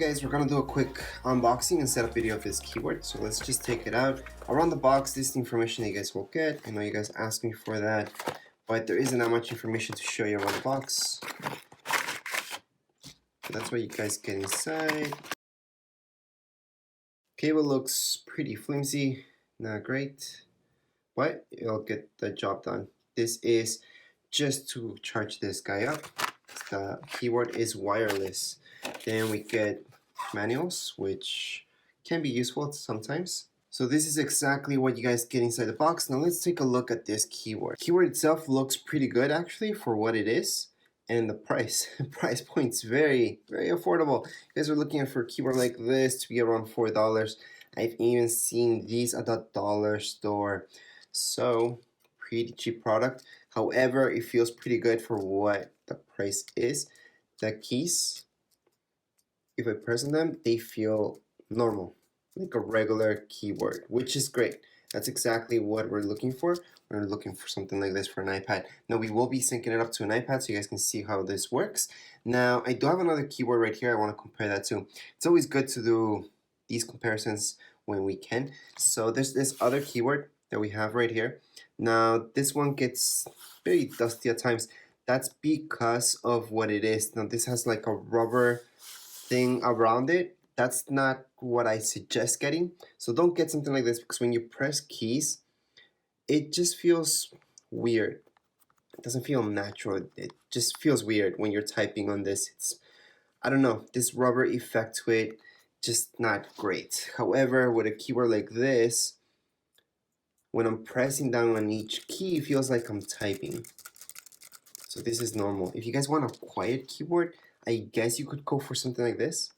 guys, we're gonna do a quick unboxing and setup video of this keyboard. So let's just take it out. Around the box, this is the information that you guys will get. I know you guys asked me for that, but there isn't that much information to show you around the box. So that's what you guys get inside. Cable looks pretty flimsy, not great, but it'll get the job done. This is just to charge this guy up. The keyboard is wireless. Then we get manuals, which can be useful sometimes. So this is exactly what you guys get inside the box. Now let's take a look at this keyboard. Keyboard itself looks pretty good actually for what it is. And the price point's very affordable. You guys are looking for a keyboard like this to be around $4. I've even seen these at the dollar store. So pretty cheap product. However, it feels pretty good for what the price is. The keys, if I press on them, they feel normal, like a regular keyboard, which is great. That's exactly what we're looking for. We're looking for something like this for an iPad. Now we will be syncing it up to an iPad so you guys can see how this works. Now I do have another keyboard right here I want to compare that to. It's always good to do these comparisons when we can. So there's this other keyboard that we have right here. Now this one gets very dusty at times. That's because of what it is. Now this has like a rubber thing around it. That's not what I suggest getting. So don't get something like this because when you press keys, it just feels weird. It doesn't feel natural. It just feels weird when you're typing on this. I don't know, this rubber effect to it, just not great. However, with a keyboard like this, when I'm pressing down on each key, it feels like I'm typing. So this is normal. If you guys want a quiet keyboard, I guess you could go for something like this,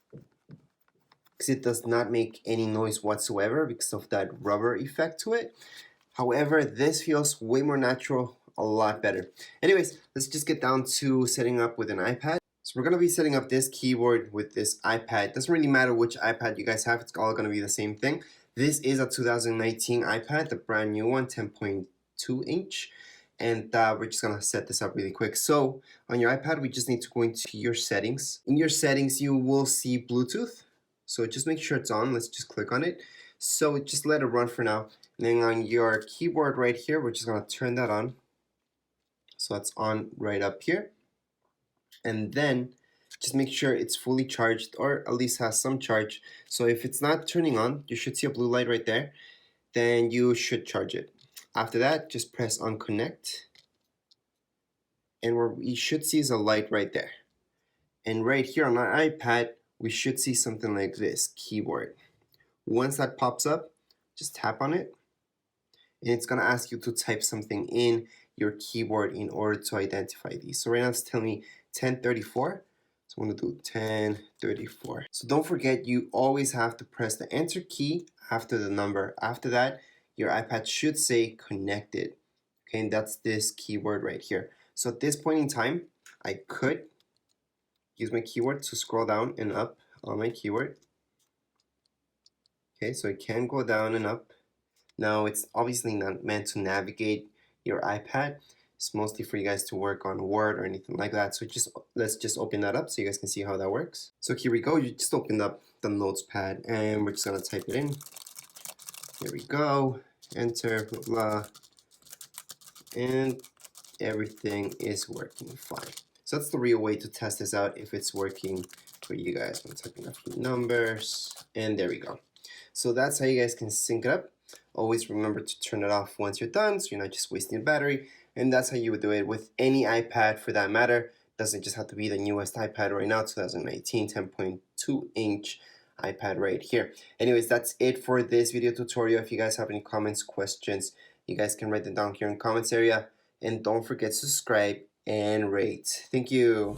because it does not make any noise whatsoever because of that rubber effect to it. However, this feels way more natural, a lot better. Anyways, let's just get down to setting up with an iPad. So we're gonna be setting up this keyboard with this iPad. Doesn't really matter which iPad you guys have, it's all gonna be the same thing. This is a 2019 iPad, the brand new one, 10.2 inch. And we're just gonna set this up really quick. So on your iPad, we just need to go into your settings. In your settings, you will see Bluetooth. So just make sure it's on. Let's just click on it. So just let it run for now. And then on your keyboard right here, we're just gonna turn that on. So that's on right up here. And then just make sure it's fully charged or at least has some charge. So if it's not turning on, you should see a blue light right there. Then you should charge it. After that, just press on connect. And what you should see is a light right there. And right here on our iPad, we should see something like this, keyboard. Once that pops up, just tap on it. And it's gonna ask you to type something in your keyboard in order to identify these. So right now it's telling me 1034. So I'm gonna do 1034. So don't forget, you always have to press the enter key after the number. After that, your iPad should say connected. Okay, and that's this keyboard right here. So at this point in time, I could use my keyboard to scroll down and up on my keyboard. Okay, so it can go down and up. Now it's obviously not meant to navigate your iPad. It's mostly for you guys to work on Word or anything like that. So let's just open that up so you guys can see how that works. So here we go. You just open up the notes pad and we're just gonna type it in. There we go. Enter, blah, blah. And everything is working fine. So that's the real way to test this out if it's working for you guys. I'm typing a few numbers and there we go. So that's how you guys can sync it up. Always remember to turn it off once you're done so you're not just wasting battery. And that's how you would do it with any iPad for that matter. Doesn't just have to be the newest iPad right now, 2019 10.2 inch iPad right here. Anyways, that's it for this video tutorial. If you guys have any comments, questions, you guys can write them down here in the comments area. And don't forget to subscribe and rate. Thank you.